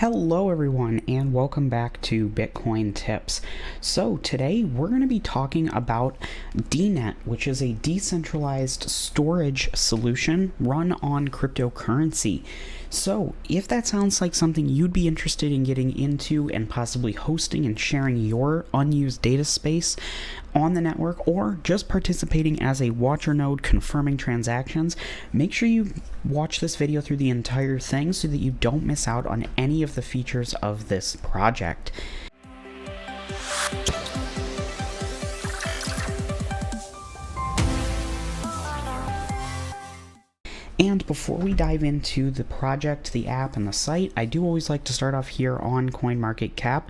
Hello everyone and welcome back to Bitcoin Tips. So today we're going to be talking about DeNet, which is a decentralized storage solution run on cryptocurrency. So if that sounds like something you'd be interested in getting into and possibly hosting and sharing your unused data space on the network, or just participating as a watcher node confirming transactions, make sure you watch this video through the entire thing so that you don't miss out on any of the features of this project. And before we dive into the project, the app, and the site, I do always like to start off here on CoinMarketCap,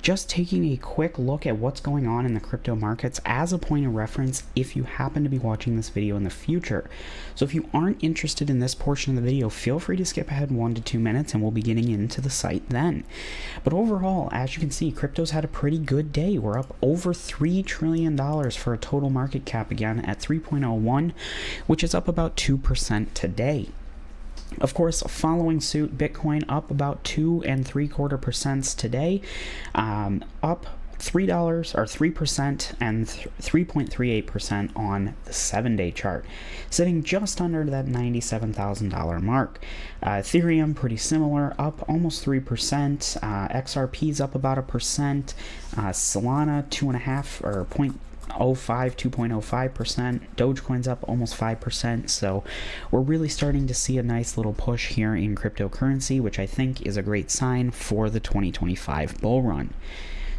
just taking a quick look at what's going on in the crypto markets as a point of reference if you happen to be watching this video in the future. So if you aren't interested in this portion of the video, feel free to skip ahead 1 to 2 minutes and we'll be getting into the site then. But overall, as you can see, crypto's had a pretty good day. We're up over $3 trillion for a total market cap again at 3.01, which is up about 2% today. Of course, following suit, Bitcoin up about 2.75% today, up $3 or 3% and 3.38% on the 7-day chart, sitting just under that $97,000 mark. Ethereum pretty similar, up almost 3%. XRP's up about 1%. Solana 2.5 or 2.05%. Dogecoin's up almost 5%. So we're really starting to see a nice little push here in cryptocurrency, which I think is a great sign for the 2025 bull run.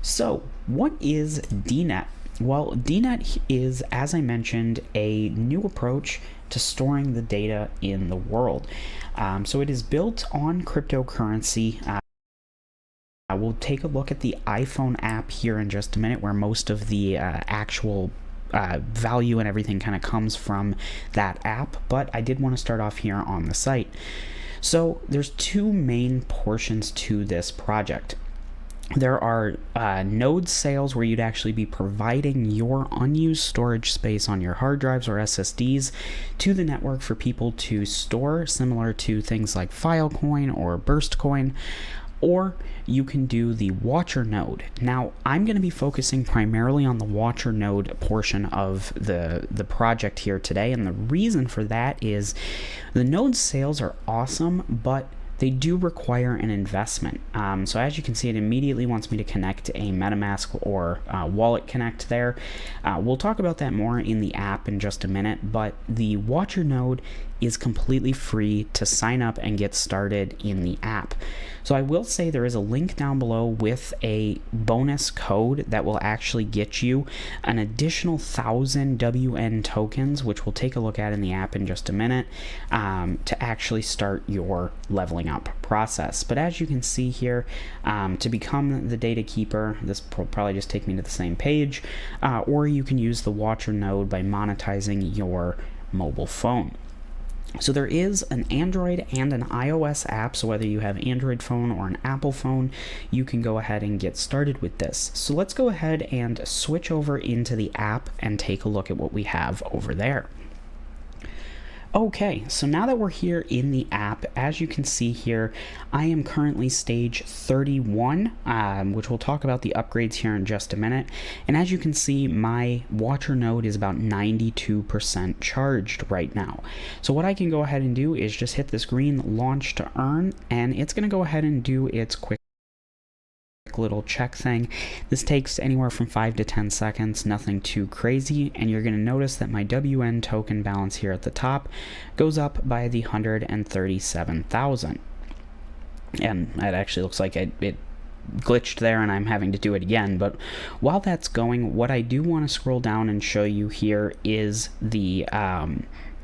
So what is DeNet? Well, DeNet is, as I mentioned, a new approach to storing the data in the world. So it is built on cryptocurrency. We'll take a look at the iPhone app here in just a minute, where most of the actual value and everything kind of comes from that app, but I did want to start off here on the site. So there's two main portions to this project. There are node sales where you'd actually be providing your unused storage space on your hard drives or SSDs to the network for people to store, similar to things like Filecoin or Burstcoin. Or you can do the watcher node. Now, I'm going to be focusing primarily on the watcher node portion of the project here today, and the reason for that is the node sales are awesome, but they do require an investment. So as you can see, it immediately wants me to connect a MetaMask or Wallet Connect there. We'll talk about that more in the app in just a minute, but the watcher node is completely free to sign up and get started in the app. So I will say there is a link down below with a bonus code that will actually get you an additional 1,000 WN tokens, which we'll take a look at in the app in just a minute, to actually start your leveling up process. But as you can see here, to become the data keeper, this will probably just take me to the same page, or you can use the watcher node by monetizing your mobile phone. So there is an Android and an iOS app, so whether you have an Android phone or an Apple phone, you can go ahead and get started with this. So let's go ahead and switch over into the app and take a look at what we have over there. Okay, so now that we're here in the app, as you can see here, I am currently stage 31, which we'll talk about the upgrades here in just a minute. And as you can see, my watcher node is about 92% charged right now. So what I can go ahead and do is just hit this green launch to earn, and it's going to go ahead and do its quick little check thing. This takes anywhere from 5 to 10 seconds, nothing too crazy, and you're going to notice that my WN token balance here at the top goes up by the 137,000. And it actually looks like it glitched there and I'm having to do it again. But while that's going, what I do want to scroll down and show you here is the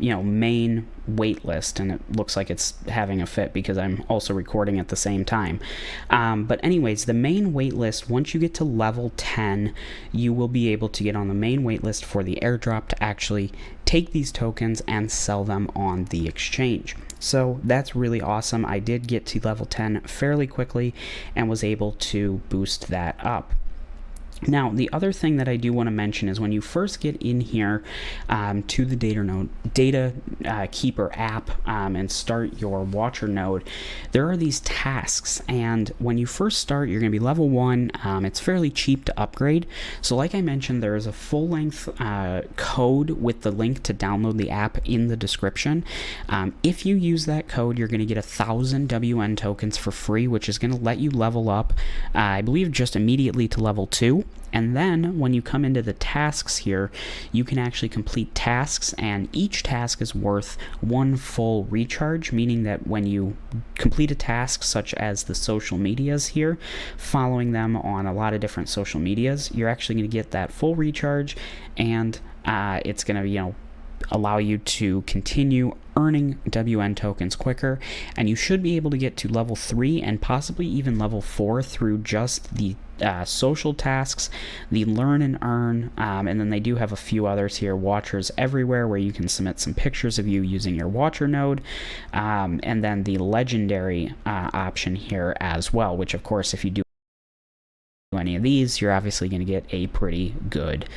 main wait list, and it looks like it's having a fit because I'm also recording at the same time. But anyways, the main wait list, once you get to level 10, you will be able to get on the main wait list for the airdrop to actually take these tokens and sell them on the exchange. So that's really awesome. I did get to level 10 fairly quickly and was able to boost that up. Now, the other thing that I do want to mention is when you first get in here to the data keeper app and start your watcher node, there are these tasks, and when you first start, you're going to be level 1. It's fairly cheap to upgrade. So like I mentioned, there is a full-length code with the link to download the app in the description. If you use that code, you're going to get 1,000 WN tokens for free, which is going to let you level up, I believe, just immediately to level 2. And then when you come into the tasks here, you can actually complete tasks, and each task is worth 1 full recharge, meaning that when you complete a task such as the social medias here, following them on a lot of different social medias, you're actually going to get that full recharge, and it's going to, allow you to continue earning WN tokens quicker, and you should be able to get to level 3 and possibly even level 4 through just the social tasks, the learn and earn, and then they do have a few others here, watchers everywhere, where you can submit some pictures of you using your watcher node, and then the legendary option here as well, which of course if you do any of these, you're obviously going to get a pretty good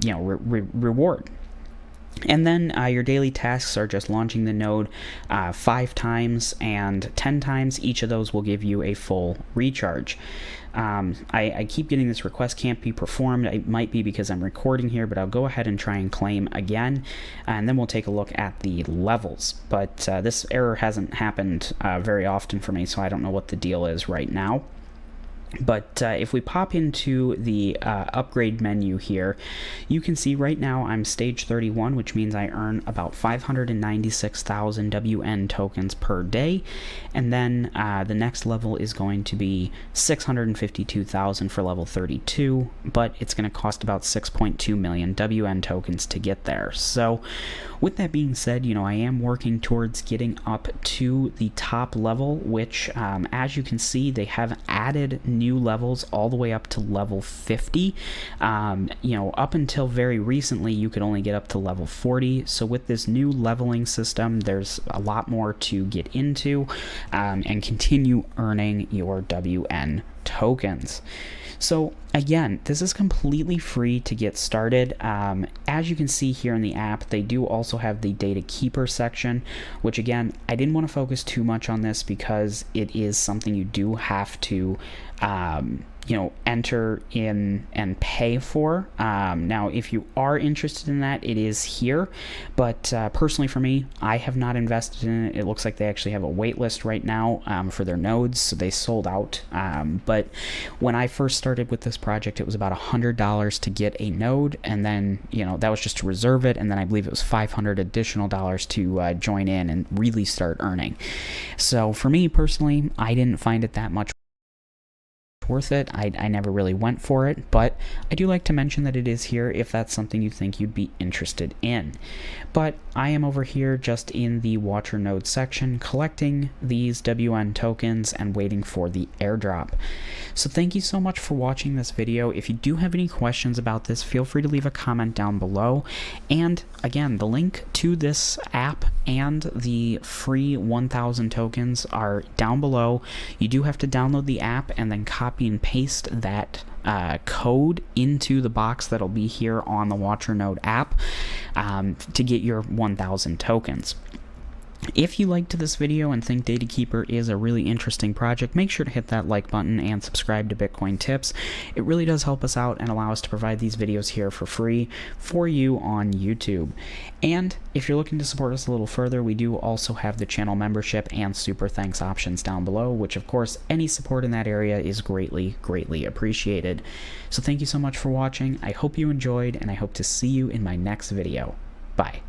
reward. And then your daily tasks are just launching the node 5 times and 10 times. Each of those will give you a full recharge. I keep getting this request can't be performed. It might be because I'm recording here, but I'll go ahead and try and claim again, and then we'll take a look at the levels. But this error hasn't happened very often for me, so I don't know what the deal is right now. But if we pop into the upgrade menu here, you can see right now I'm stage 31, which means I earn about 596,000 WN tokens per day. And then the next level is going to be 652,000 for level 32, but it's going to cost about 6.2 million WN tokens to get there. So with that being said, I am working towards getting up to the top level, which as you can see, they have added new levels all the way up to level 50. Up until very recently, you could only get up to level 40. So with this new leveling system, there's a lot more to get into and continue earning your WN tokens. So again, this is completely free to get started. As you can see here in the app, they do also have the data keeper section, which again, I didn't want to focus too much on this because it is something you do have to enter in and pay for. Now, if you are interested in that, it is here, but personally for me, I have not invested in it. It looks like they actually have a wait list right now for their nodes, so they sold out. But when I first started with this project, it was about $100 to get a node, and then that was just to reserve it, and then I believe it was $500 additional dollars to join in and really start earning. So for me personally, I didn't find it that much worth it. I never really went for it, but I do like to mention that it is here if that's something you think you'd be interested in. But I am over here just in the watcher node section collecting these WN tokens and waiting for the airdrop. So thank you so much for watching this video. If you do have any questions about this, feel free to leave a comment down below. And again, the link to this app and the free 1,000 tokens are down below. You do have to download the app and then copy and paste that code into the box that'll be here on the watcher node app to get your 1,000 tokens. If you liked this video and think Data Keeper is a really interesting project, make sure to hit that like button and subscribe to Bitcoin Tips. It really does help us out and allow us to provide these videos here for free for you on YouTube. And if you're looking to support us a little further, we do also have the channel membership and super thanks options down below, which of course any support in that area is greatly appreciated. So thank you so much for watching. I hope you enjoyed, and I hope to see you in my next video. Bye.